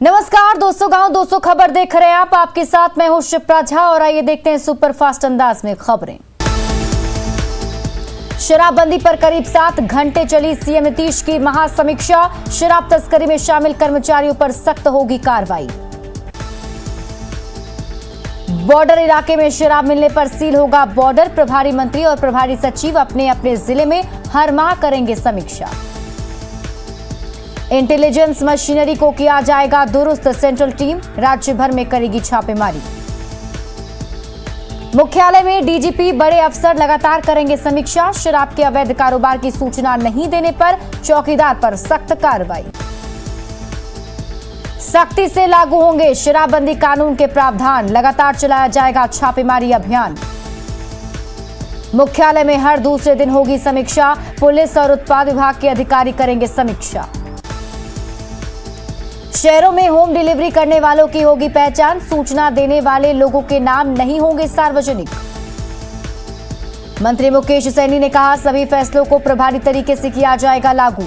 नमस्कार दोस्तों, गांव 200 खबर देख रहे हैं आप। आपके साथ मैं हूं शिप्रा झा और आइए देखते हैं सुपरफास्ट अंदाज में खबरें। शराबबंदी पर करीब 7 घंटे चली सीएम नीतीश की महासमीक्षा। शराब तस्करी में शामिल कर्मचारियों पर सख्त होगी कार्रवाई। बॉर्डर इलाके में शराब मिलने पर सील होगा बॉर्डर। प्रभारी मंत्री और प्रभारी सचिव अपने अपने जिले में हर माह करेंगे समीक्षा। इंटेलिजेंस मशीनरी को किया जाएगा दुरुस्त। सेंट्रल टीम राज्य भर में करेगी छापेमारी। मुख्यालय में डीजीपी बड़े अफसर लगातार करेंगे समीक्षा। शराब के अवैध कारोबार की सूचना नहीं देने पर चौकीदार पर सख्त कार्रवाई। सख्ती से लागू होंगे शराबबंदी कानून के प्रावधान। लगातार चलाया जाएगा छापेमारी अभियान। मुख्यालय में हर दूसरे दिन होगी समीक्षा। पुलिस और उत्पाद विभाग के अधिकारी करेंगे समीक्षा। शहरों में होम डिलीवरी करने वालों की होगी पहचान। सूचना देने वाले लोगों के नाम नहीं होंगे सार्वजनिक। मंत्री मुकेश सैनी ने कहा, सभी फैसलों को प्रभावी तरीके से किया जाएगा लागू।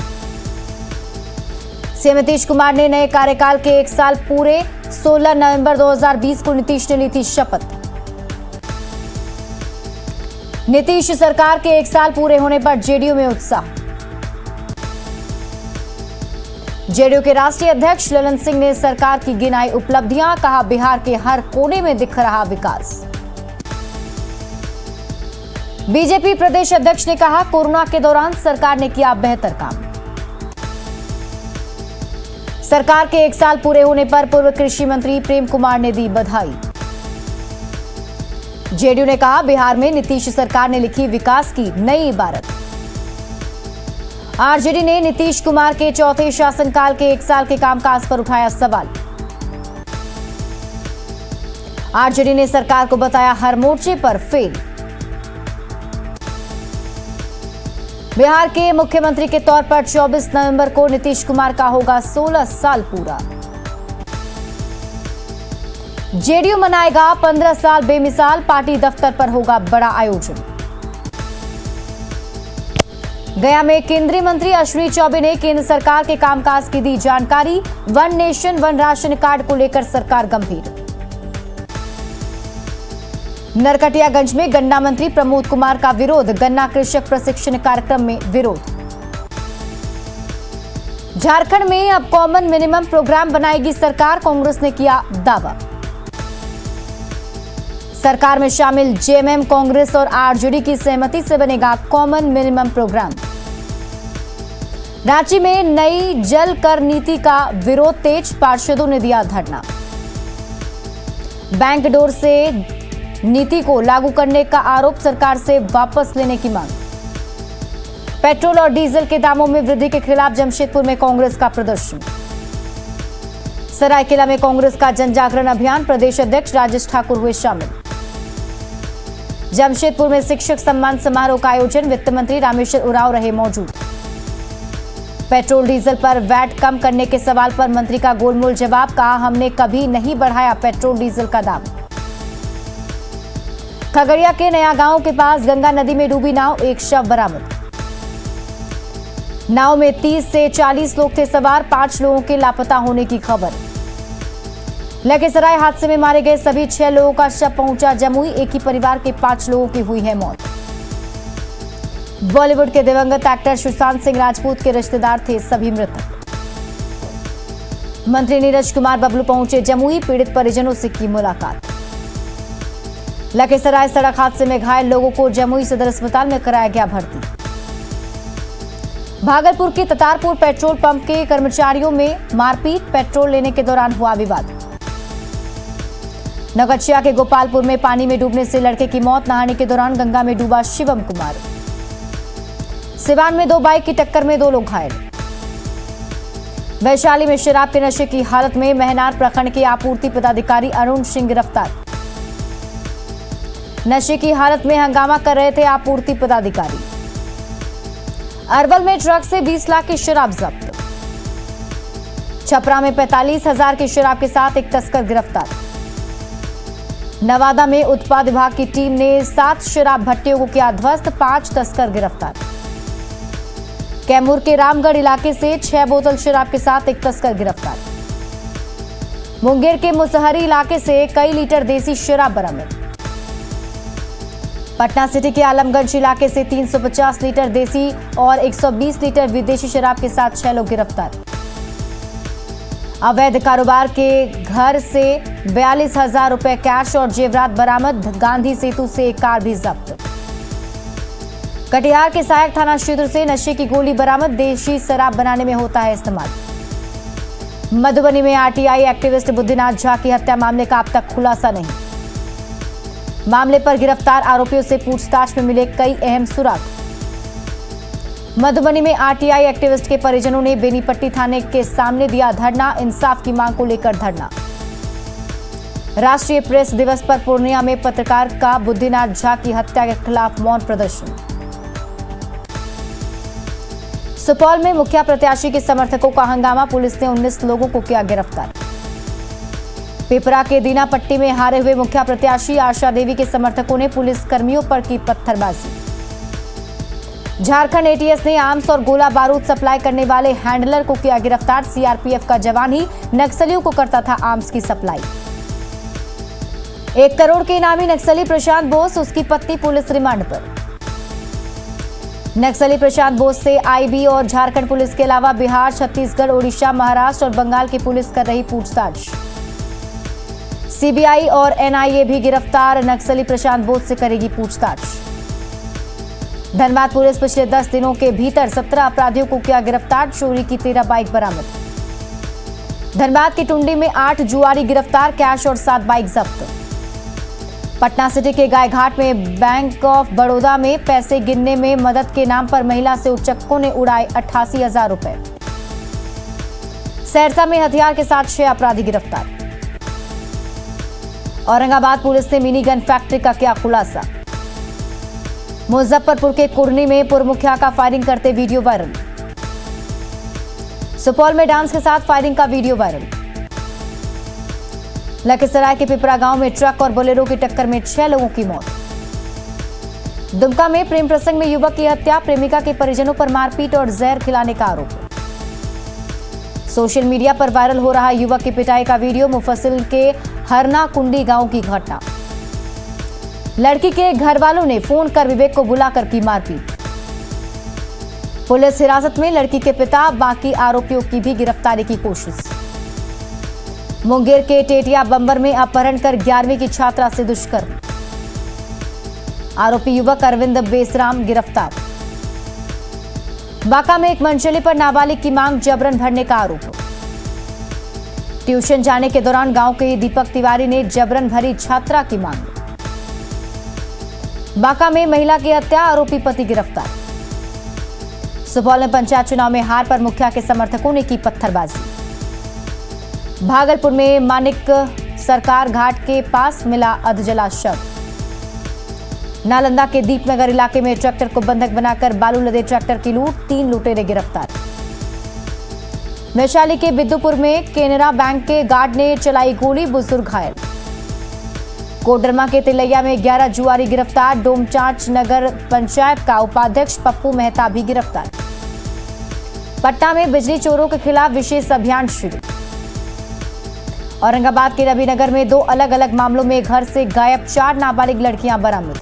सीएम नीतीश कुमार ने नए कार्यकाल के 1 साल पूरे। 16 नवंबर 2020 को नीतीश ने ली थी शपथ। नीतीश सरकार के 1 साल पूरे होने पर जेडीयू में उत्साह। जेडीयू के राष्ट्रीय अध्यक्ष ललन सिंह ने सरकार की गिनाई उपलब्धियां। कहा, बिहार के हर कोने में दिख रहा विकास। बीजेपी प्रदेश अध्यक्ष ने कहा, कोरोना के दौरान सरकार ने किया बेहतर काम। सरकार के 1 साल पूरे होने पर पूर्व कृषि मंत्री प्रेम कुमार ने दी बधाई। जेडीयू ने कहा, बिहार में नीतीश सरकार ने लिखी विकास की नई इबारत। आरजेडी ने नीतीश कुमार के चौथे शासनकाल के 1 साल के कामकाज पर उठाया सवाल। आरजेडी ने सरकार को बताया हर मोर्चे पर फेल। बिहार के मुख्यमंत्री के तौर पर 24 नवंबर को नीतीश कुमार का होगा 16 साल पूरा। जेडीयू मनाएगा 15 साल बेमिसाल। पार्टी दफ्तर पर होगा बड़ा आयोजन। गया में केंद्रीय मंत्री अश्विनी चौबे ने केंद्र सरकार के कामकाज की दी जानकारी। One nation one ration card को लेकर सरकार गंभीर। नरकटियागंज में गन्ना मंत्री प्रमोद कुमार का विरोध। गन्ना कृषक प्रशिक्षण कार्यक्रम में विरोध। झारखंड में अब कॉमन मिनिमम प्रोग्राम बनाएगी सरकार। कांग्रेस ने किया दावा। सरकार में शामिल जेएमएम, कांग्रेस और आरजेडी की सहमति से बनेगा कॉमन मिनिमम प्रोग्राम। रांची में नई जल कर नीति का विरोध तेज। पार्षदों ने दिया धरना। बैंक डोर से नीति को लागू करने का आरोप, सरकार से वापस लेने की मांग। पेट्रोल और डीजल के दामों में वृद्धि के खिलाफ जमशेदपुर में कांग्रेस का प्रदर्शन। सरायकेला में कांग्रेस का जनजागरण अभियान। प्रदेश अध्यक्ष राजेश ठाकुर हुए शामिल। जमशेदपुर में शिक्षक सम्मान समारोह का आयोजन। वित्त मंत्री रामेश्वर उरांव रहे मौजूद। पेट्रोल डीजल पर वैट कम करने के सवाल पर मंत्री का गोलमोल जवाब। कहा, हमने कभी नहीं बढ़ाया पेट्रोल डीजल का दाम। खगड़िया के नया गांव के पास गंगा नदी में डूबी नाव, एक शव बरामद। नाव में 30 से 40 लोग थे सवार। 5 लोगों के लापता होने की खबर। लखीसराय हादसे में मारे गए सभी 6 लोगों का शव पहुंचा जमुई। एक ही परिवार के 5 लोगों की हुई है मौत। बॉलीवुड के दिवंगत एक्टर सुशांत सिंह राजपूत के रिश्तेदार थे सभी मृतक। मंत्री नीरज कुमार बबलू पहुंचे जमुई। पीड़ित परिजनों से की मुलाकात। लखीसराय सड़क हादसे में घायल लोगों को जमुई सदर अस्पताल में कराया गया भर्ती। भागलपुर के ततारपुर पेट्रोल पंप के कर्मचारियों में मारपीट। पेट्रोल लेने के दौरान हुआ विवाद। नगच्छिया के गोपालपुर में पानी में डूबने से लड़के की मौत। नहाने के दौरान गंगा में डूबा शिवम कुमार। सिवान में 2 बाइक की टक्कर में 2 लोग घायल। वैशाली में शराब के नशे की हालत में महनार प्रखंड के आपूर्ति पदाधिकारी अरुण सिंह गिरफ्तार। नशे की हालत में हंगामा कर रहे थे आपूर्ति पदाधिकारी। अरवल में ट्रक से 20 लाख की शराब जब्त। छपरा में 45,000 की शराब के साथ एक तस्कर गिरफ्तार। नवादा में उत्पाद विभाग की टीम ने 7 शराब भट्टियों को किया ध्वस्त। 5 तस्कर गिरफ्तार। कैमूर के रामगढ़ इलाके से 6 बोतल शराब के साथ एक तस्कर गिरफ्तार। मुंगेर के मुसहरी इलाके से कई लीटर देसी शराब बरामद। पटना सिटी के आलमगंज इलाके से 350 लीटर देसी और 120 लीटर विदेशी शराब के साथ 6 लोग गिरफ्तार। अवैध कारोबार के घर से 42,000 रुपए कैश और जेवरात बरामद। गांधी सेतु से एक कार भी जब्त। कटिहार के सहायक थाना क्षेत्र से नशे की गोली बरामद। देशी शराब बनाने में होता है इस्तेमाल। मधुबनी में आरटीआई एक्टिविस्ट बुद्धिनाथ झा की हत्या मामले का अब तक खुलासा नहीं। मामले पर गिरफ्तार आरोपियों से पूछताछ में मिले कई अहम सुराग। मधुबनी में आरटीआई एक्टिविस्ट के परिजनों ने बेनीपट्टी थाने के सामने दिया धरना। इंसाफ की मांग को लेकर धरना। राष्ट्रीय प्रेस दिवस पर पूर्णिया में पत्रकार का बुद्धिनाथ झा की हत्या के खिलाफ मौन प्रदर्शन। सुपौल में मुखिया प्रत्याशी के समर्थकों का हंगामा। पुलिस ने 19 लोगों को किया गिरफ्तार। पिपरा के दीनापट्टी में हारे हुए मुखिया प्रत्याशी आशा देवी के समर्थकों ने पुलिस कर्मियों पर की पत्थरबाजी। झारखंड एटीएस ने आर्म्स और गोला बारूद सप्लाई करने वाले हैंडलर को किया गिरफ्तार। सीआरपीएफ का जवान ही नक्सलियों को करता था आर्म्स की सप्लाई। 1 करोड़ के इनामी नक्सली प्रशांत बोस, उसकी पत्नी पुलिस रिमांड पर। नक्सली प्रशांत बोस से आईबी और झारखंड पुलिस के अलावा बिहार, छत्तीसगढ़, ओडिशा, महाराष्ट्र और बंगाल की पुलिस कर रही पूछताछ। सीबीआई और एनआईए भी गिरफ्तार नक्सली प्रशांत बोस से करेगी पूछताछ। धनबाद पुलिस पिछले 10 दिनों के भीतर 17 अपराधियों को किया गिरफ्तार। चोरी की 13 बाइक बरामद। धनबाद की टुंडी में 8 जुआरी गिरफ्तार। कैश और 7 बाइक जब्त। पटना सिटी के गायघाट में बैंक ऑफ बड़ौदा में पैसे गिनने में मदद के नाम पर महिला से उचक्कों ने उड़ाए 88,000 रुपए। सहरसा में हथियार के साथ 6 अपराधी गिरफ्तार। औरंगाबाद पुलिस ने मिनी गन फैक्ट्री का किया खुलासा। मुजफ्फरपुर के कुर्नी में पूर्व मुखिया का फायरिंग करते वीडियो वायरल। सुपौल में डांस के साथ फायरिंग का वीडियो वायरल। लखीसराय के पिपरा गांव में ट्रक और बोलेरो की टक्कर में 6 लोगों की मौत। दुमका में प्रेम प्रसंग में युवक की हत्या। प्रेमिका के परिजनों पर मारपीट और जहर खिलाने का आरोप। सोशल मीडिया पर वायरल हो रहा युवक की पिटाई का वीडियो। मुफस्सिल के हरना कुंडी गांव की घटना। लड़की के घर वालों ने फोन कर विवेक को बुलाकर की मारपीट। पुलिस हिरासत में लड़की के पिता, बाकी आरोपियों की भी गिरफ्तारी की कोशिश। मुंगेर के टेटिया बंबर में अपहरण कर 11वीं की छात्रा से दुष्कर्म। आरोपी युवक अरविंद बेसराम गिरफ्तार। बांका में एक मंचली पर नाबालिग की मांग जबरन भरने का आरोप। ट्यूशन जाने के दौरान गांव के दीपक तिवारी ने जबरन भरी छात्रा की मांग। बांका में महिला की हत्या, आरोपी पति गिरफ्तार। सुपौल में पंचायत चुनाव में हार पर मुखिया के समर्थकों ने की पत्थरबाजी। भागलपुर में मानिक सरकार घाट के पास मिला अधजला शव। नालंदा के दीपनगर इलाके में ट्रैक्टर को बंधक बनाकर बालू लदे ट्रैक्टर की लूट। 3 लुटेरे गिरफ्तार। वैशाली के बिद्दुपुर में केनरा बैंक के गार्ड ने चलाई गोली, बुजुर्ग घायल। कोडरमा के तिलैया में 11 जुआरी गिरफ्तार। डोमचांच नगर पंचायत का उपाध्यक्ष पप्पू मेहता भी गिरफ्तार। पटना में बिजली चोरों के खिलाफ विशेष अभियान शुरू। औरंगाबाद के रविनगर में 2 अलग अलग मामलों में घर से गायब 4 नाबालिग लड़कियां बरामद।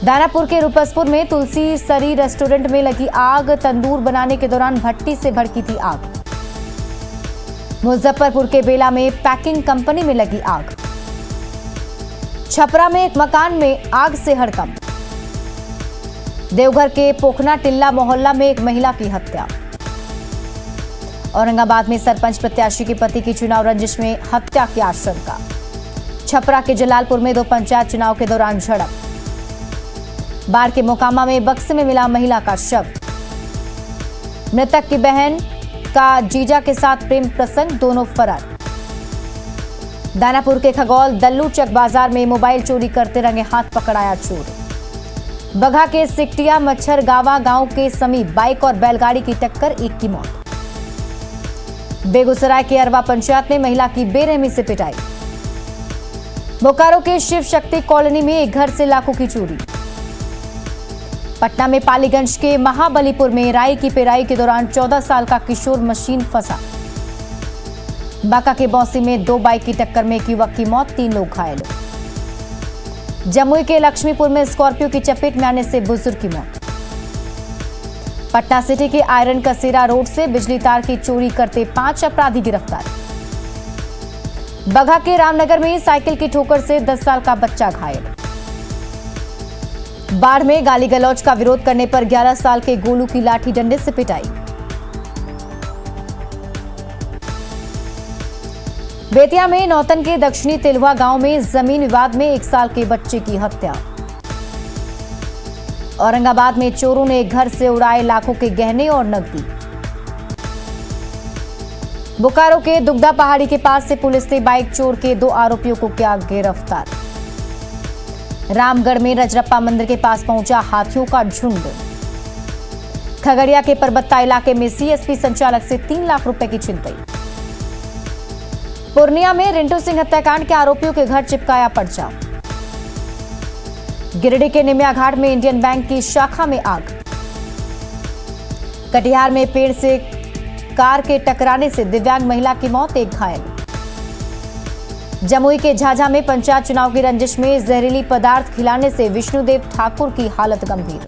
दानापुर के रूपसपुर में तुलसी सरी रेस्टोरेंट में लगी आग। तंदूर बनाने के दौरान भट्टी से भड़की थी आग। मुजफ्फरपुर के बेला में पैकिंग कंपनी में लगी आग। छपरा में एक मकान में आग से हड़कंप। देवघर के पोखना टिल्ला मोहल्ला में एक महिला की हत्या। औरंगाबाद में सरपंच प्रत्याशी के पति की चुनाव रंजिश में हत्या की आशंका। छपरा के जलालपुर में 2 पंचायत चुनाव के दौरान झड़प। बाढ़ के मोकामा में बक्से में मिला महिला का शव। मृतक की बहन का जीजा के साथ प्रेम प्रसंग, दोनों फरार। दानापुर के खगौल दल्लू चक बाजार में मोबाइल चोरी करते रंगे हाथ पकड़ाया चोर। बघा के सिकटिया मच्छरगावा गांव के समीप बाइक और बैलगाड़ी की टक्कर, 1 की मौत। बेगूसराय के अरवा पंचायत में महिला की बेरहमी से पिटाई। बोकारो के शिव शक्ति कॉलोनी में एक घर से लाखों की चोरी। पटना में पालीगंज के महाबलीपुर में राई की पेराई के दौरान 14 साल का किशोर मशीन फंसा। बांका के बौंसी में 2 बाइक की टक्कर में एक युवक की मौत, 3 लोग घायल। जमुई के लक्ष्मीपुर में स्कॉर्पियो की चपेट में आने से बुजुर्ग की मौत। पटना सिटी के आयरन कसेरा रोड से बिजली तार की चोरी करते 5 अपराधी गिरफ्तार। बगहा के रामनगर में साइकिल की ठोकर से 10 साल का बच्चा घायल। बाढ़ में गाली गलौज का विरोध करने पर 11 साल के गोलू की लाठी डंडे से पिटाई। बेतिया में नौतन के दक्षिणी तिलवा गांव में जमीन विवाद में 1 साल के बच्चे की हत्या। औरंगाबाद में चोरों ने घर से उड़ाए लाखों के गहने और नकदी। बोकारो के दुगदा पहाड़ी के पास से पुलिस ने बाइक चोर के 2 आरोपियों को किया गिरफ्तार। रामगढ़ में रजरप्पा मंदिर के पास पहुंचा हाथियों का झुंड। खगड़िया के परबत्ता इलाके में सीएसपी संचालक से 3 लाख रुपए की छिनतई। पूर्णिया में रिंटू सिंह हत्याकांड के आरोपियों के घर चिपकाया पर्चा। गिरिडीह के निमिया घाट में इंडियन बैंक की शाखा में आग। कटिहार में पेड़ से कार के टकराने से दिव्यांग महिला की मौत, 1 घायल। जमुई के झाझा में पंचायत चुनाव की रंजिश में जहरीली पदार्थ खिलाने से विष्णुदेव ठाकुर की हालत गंभीर।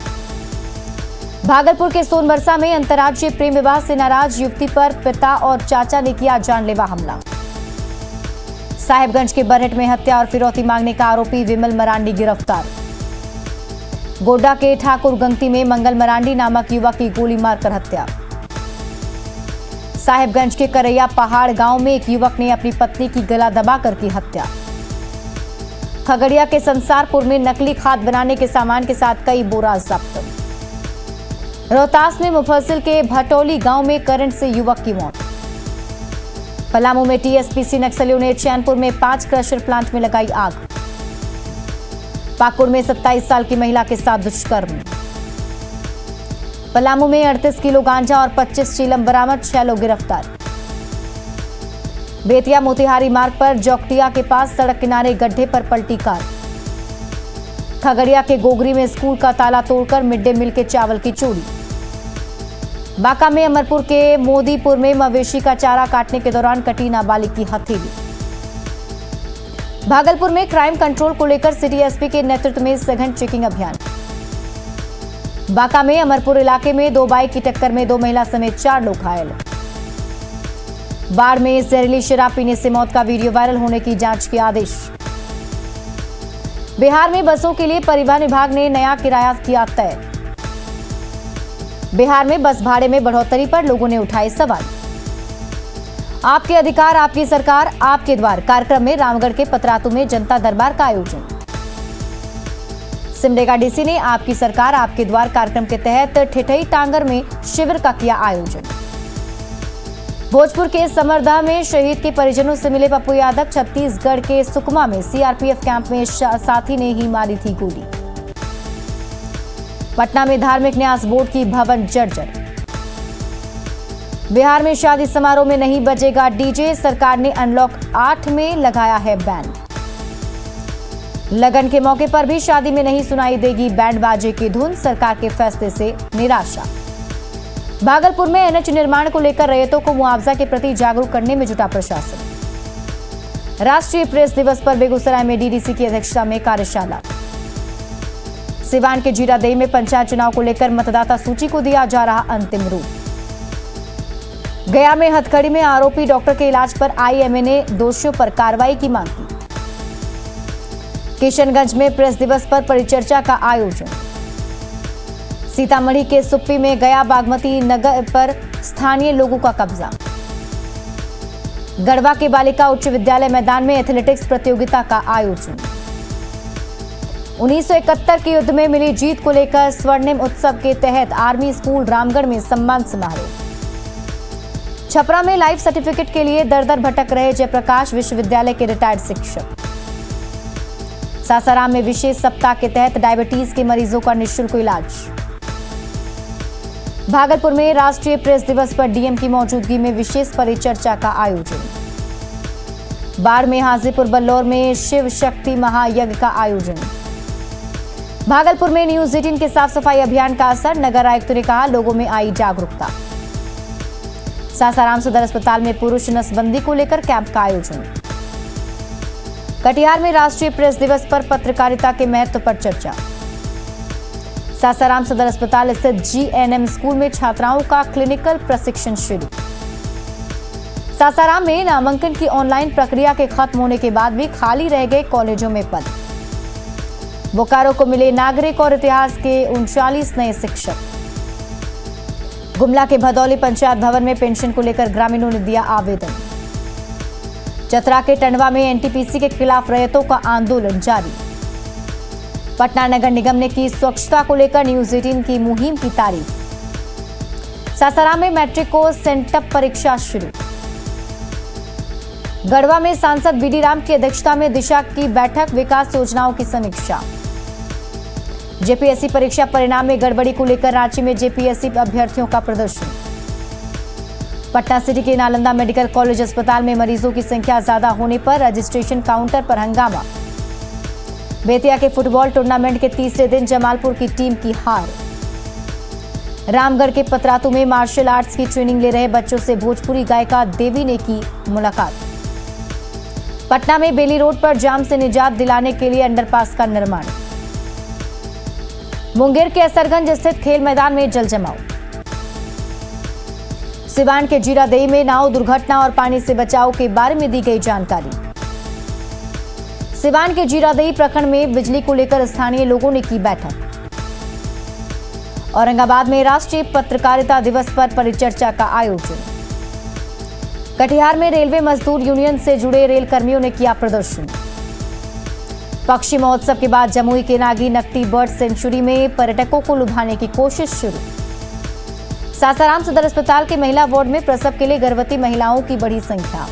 भागलपुर के सोनबरसा में अंतर्राज्यीय प्रेम विवाह से नाराज युवती पर पिता और चाचा ने किया जानलेवा हमला। साहेबगंज के बरहट में हत्या और फिरौती मांगने का आरोपी विमल मरांडी गिरफ्तार। गोड्डा के ठाकुर गंगती में मंगल मरांडी नामक युवक की गोली मारकर हत्या। साहेबगंज के करैया पहाड़ गांव में एक युवक ने अपनी पत्नी की गला दबाकर की हत्या। खगड़िया के संसारपुर में नकली खाद बनाने के सामान के साथ कई बोरा जब्त। रोहतास में मुफस्सिल के भटौली गांव में करंट से युवक की मौत। पलामू में टीएसपीसी नक्सलियों ने चैनपुर में 5 क्रशर प्लांट में लगाई आग। पाकुड़ में 27 साल की महिला के साथ दुष्कर्म। पलामू में 38 किलो गांजा और 25 चीलम बरामद, 6 लोग गिरफ्तार। बेतिया मोतिहारी मार्ग पर जौकटिया के पास सड़क किनारे गड्ढे पर पलटी कार। खगड़िया के गोगरी में स्कूल का ताला तोड़कर मिड डे मील के चावल की चोरी। बांका में अमरपुर के मोदीपुर में मवेशी का चारा काटने के दौरान कटी नाबालिग की हथेली। भागलपुर में क्राइम कंट्रोल को लेकर सिटी एसपी के नेतृत्व में सघन चेकिंग अभियान। बांका में अमरपुर इलाके में 2 बाइक की टक्कर में 2 महिला समेत 4 लोग घायल। बाढ़ में जहरीली शराब पीने से मौत का वीडियो वायरल होने की जांच के आदेश। बिहार में बसों के लिए परिवहन विभाग ने नया किराया किया तय। बिहार में बस भाड़े में बढ़ोतरी पर लोगों ने उठाए सवाल। आपके अधिकार आपकी सरकार आपके द्वार कार्यक्रम में रामगढ़ के पतरातू में जनता दरबार का आयोजन। सिमडेगा डीसी ने आपकी सरकार आपके द्वार कार्यक्रम के तहत ठिठई टांगर में शिविर का किया आयोजन। भोजपुर के समरदा में शहीद के परिजनों से मिले पप्पू यादव। छत्तीसगढ़ के सुकमा में सीआरपीएफ कैंप में साथी ने ही मारी थी गोली। पटना में धार्मिक न्यास बोर्ड की भवन जर्जर। बिहार में शादी समारोह में नहीं बजेगा डीजे, सरकार ने अनलॉक 8 में लगाया है बैन। लगन के मौके पर भी शादी में नहीं सुनाई देगी बैंड बाजे की धुन, सरकार के फैसले से निराशा। भागलपुर में एनएच निर्माण को लेकर रैयतों को मुआवजा के प्रति जागरूक करने में जुटा प्रशासन। राष्ट्रीय प्रेस दिवस पर बेगूसराय में डीडीसी की अध्यक्षता में कार्यशाला। सिवान के जीरादेई में पंचायत चुनाव को लेकर मतदाता सूची को दिया जा रहा अंतिम रूप। गया में हथकड़ी में आरोपी डॉक्टर के इलाज पर आईएमए ने दोषियों पर कार्रवाई की मांग की। किशनगंज में प्रेस दिवस पर परिचर्चा का आयोजन। सीतामढ़ी के सुप्पी में गया बागमती नगर पर स्थानीय लोगों का कब्जा। गढ़वा के बालिका उच्च विद्यालय मैदान में एथलेटिक्स प्रतियोगिता का आयोजन। 1971 के युद्ध में मिली जीत को लेकर स्वर्णिम उत्सव के तहत आर्मी स्कूल रामगढ़ में सम्मान समारोह। छपरा में लाइफ सर्टिफिकेट के लिए दर दर भटक रहे जयप्रकाश विश्वविद्यालय के रिटायर्ड शिक्षक। सासाराम में विशेष सप्ताह के तहत डायबिटीज के मरीजों का निःशुल्क इलाज। भागलपुर में राष्ट्रीय प्रेस दिवस पर डीएम की मौजूदगी में विशेष परिचर्चा का आयोजन। बाढ़ में हाजीपुर बल्लौर में शिव शक्ति महायज्ञ का आयोजन। भागलपुर में न्यूज 18 के साफ सफाई अभियान का असर, नगर आयुक्त ने कहा लोगों में आई जागरूकता। सासाराम सदर अस्पताल में पुरुष नसबंदी को लेकर कैंप का आयोजन। कटिहार में राष्ट्रीय प्रेस दिवस पर पत्रकारिता के महत्व पर चर्चा। सासाराम सदर अस्पताल स्थित जीएनएम स्कूल में छात्राओं का क्लिनिकल प्रशिक्षण शुरू। सासाराम में नामांकन की ऑनलाइन प्रक्रिया के खत्म होने के बाद भी खाली रह गए कॉलेजों में पद। बोकारो को मिले नागरिक और इतिहास के 39 नए शिक्षक। गुमला के भदौली पंचायत भवन में पेंशन को लेकर ग्रामीणों ने दिया आवेदन। चतरा के टंडवा में एनटीपीसी के खिलाफ रैयतों का आंदोलन जारी। पटना नगर निगम ने की स्वच्छता को लेकर न्यूज 18 की मुहिम की तारीफ। सासाराम में मैट्रिक को सेंटअप परीक्षा शुरू। गढ़वा में सांसद बीडी राम की अध्यक्षता में दिशा की बैठक, विकास योजनाओं की समीक्षा। जेपीएससी परीक्षा परिणाम में गड़बड़ी को लेकर रांची में जेपीएससी अभ्यर्थियों का प्रदर्शन। पटना सिटी के नालंदा मेडिकल कॉलेज अस्पताल में मरीजों की संख्या ज्यादा होने पर रजिस्ट्रेशन काउंटर पर हंगामा। बेतिया के फुटबॉल टूर्नामेंट के तीसरे दिन जमालपुर की टीम की हार। रामगढ़ के पतरातू में मार्शल आर्ट्स की ट्रेनिंग ले रहे बच्चों से भोजपुरी गायिका देवी ने की मुलाकात। पटना में बेली रोड पर जाम से निजात दिलाने के लिए अंडरपास का निर्माण। मुंगेर के असरगंज स्थित खेल मैदान में जल जमाव। सिवान के जीरादेई में नाव दुर्घटना और पानी से बचाव के बारे में दी गई जानकारी। सिवान के जीरादेई प्रखंड में बिजली को लेकर स्थानीय लोगों ने की बैठक। औरंगाबाद में राष्ट्रीय पत्रकारिता दिवस पर परिचर्चा का आयोजन। कटिहार में रेलवे मजदूर यूनियन से जुड़े रेल कर्मियों ने किया प्रदर्शन। पक्षी महोत्सव के बाद जमुई के नागी नकटी बर्ड सेंचुरी में पर्यटकों को लुभाने की कोशिश शुरू। सासाराम सदर अस्पताल के महिला वार्ड में प्रसव के लिए गर्भवती महिलाओं की बड़ी संख्या।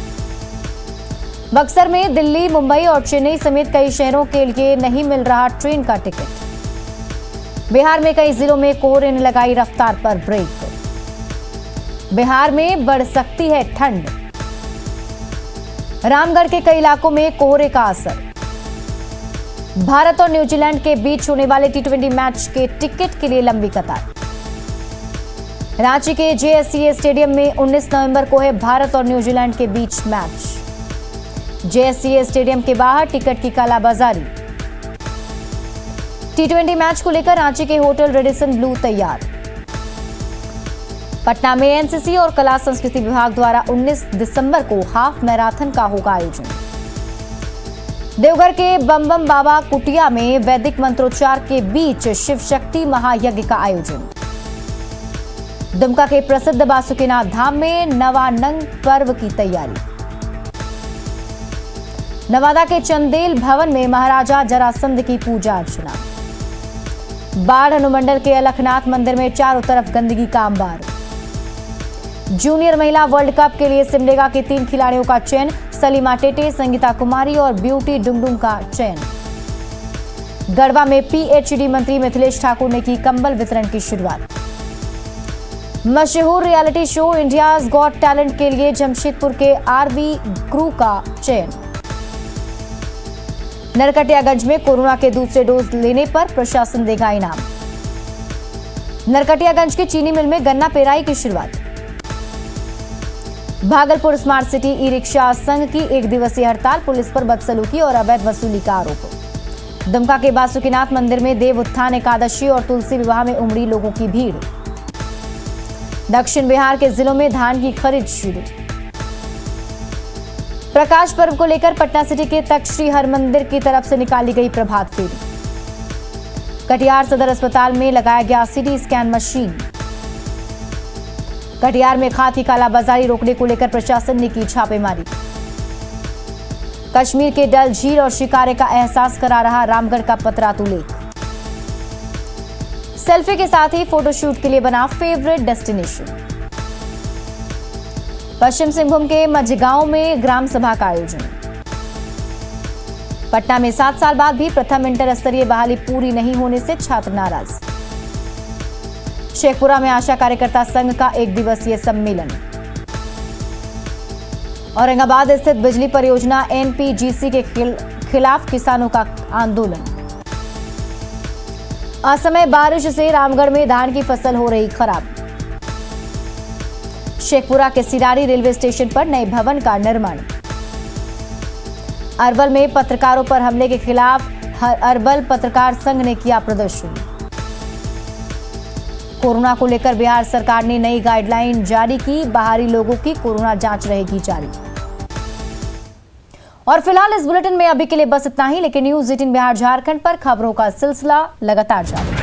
बक्सर में दिल्ली, मुंबई और चेन्नई समेत कई शहरों के लिए नहीं मिल रहा ट्रेन का टिकट। बिहार में कई जिलों में कोहरे ने लगाई रफ्तार पर ब्रेक। बिहार में बढ़ सकती है ठंड। रामगढ़ के कई इलाकों में कोहरे का असर। भारत और न्यूजीलैंड के बीच होने वाले टी20 मैच के टिकट के लिए लंबी कतार। रांची के जेएससीए स्टेडियम में 19 नवंबर को है भारत और न्यूजीलैंड के बीच मैच। जेएससीए स्टेडियम के बाहर टिकट की कालाबाजारी। टी20 मैच को लेकर रांची के होटल रेडिसन ब्लू तैयार। पटना में एनसीसी और कला संस्कृति विभाग द्वारा 19 दिसंबर को हाफ मैराथन का होगा आयोजन। देवघर के बम बम बाबा कुटिया में वैदिक मंत्रोच्चार के बीच शिव शक्ति महायज्ञ का आयोजन। दुमका के प्रसिद्ध बासुकीनाथ धाम में नवानंग पर्व की तैयारी। नवादा के चंदेल भवन में महाराजा जरासंध की पूजा अर्चना। बाढ़ अनुमंडल के अलखनाथ मंदिर में चारों तरफ गंदगी का अंबार। जूनियर महिला वर्ल्ड कप के लिए सिमडेगा के 3 खिलाड़ियों का चयन। सलीमा टेटे, संगीता कुमारी और ब्यूटी डुंगडुंग का चयन। गढ़वा में पीएचडी मंत्री मिथिलेश ठाकुर ने की कंबल वितरण की शुरुआत। मशहूर reality show India's got talent के लिए जमशेदपुर के आरवी क्रू का चयन। नरकटियागंज में कोरोना के दूसरे डोज लेने पर प्रशासन देगा इनाम। नरकटियागंज की चीनी मिल में गन्ना पेराई की शुरुआत। Bhagalpur smart city e rickshaw संघ की 1 दिवसीय हड़ताल, पुलिस पर बदसलूकी और अवैध वसूली का आरोप। दुमका के बासुकीनाथ मंदिर में देव उत्थान एकादशी और तुलसी विवाह में उमड़ी लोगों की भीड़। दक्षिण बिहार के जिलों में धान की खरीद शुरू। प्रकाश पर्व को लेकर पटना सिटी के तख्त श्री हरमंदिर की तरफ से निकाली गई प्रभात फेरी। कटिहार सदर अस्पताल में लगाया गया सिटी स्कैन मशीन। कटिहार में खाद की कालाबाजारी रोकने को लेकर प्रशासन ने की छापेमारी। कश्मीर के डल झील और शिकारे का एहसास करा रहा रामगढ़ का पतरातू लेक। सेल्फी के साथ ही फोटोशूट के लिए बना फेवरेट डेस्टिनेशन। पश्चिम सिंहभूम के मझगांव में ग्राम सभा का आयोजन। पटना में 7 साल बाद भी प्रथम इंटर स्तरीय बहाली पूरी नहीं होने से छात्र नाराज। शेखपुरा में आशा कार्यकर्ता संघ का 1 दिवसीय सम्मेलन। औरंगाबाद स्थित बिजली परियोजना एनपीजीसी के खिलाफ किसानों का आंदोलन। असमय बारिश से रामगढ़ में धान की फसल हो रही खराब। शेखपुरा के सिरारी रेलवे स्टेशन पर नए भवन का निर्माण। अरवल में पत्रकारों पर हमले के खिलाफ अरवल पत्रकार संघ ने किया प्रदर्शन। कोरोना को लेकर बिहार सरकार ने नई गाइडलाइन जारी की, बाहरी लोगों की कोरोना जांच रहेगी जारी। और फिलहाल इस बुलेटिन में अभी के लिए बस इतना ही, लेकिन न्यूज़ 18 बिहार झारखंड पर खबरों का सिलसिला लगातार जारी।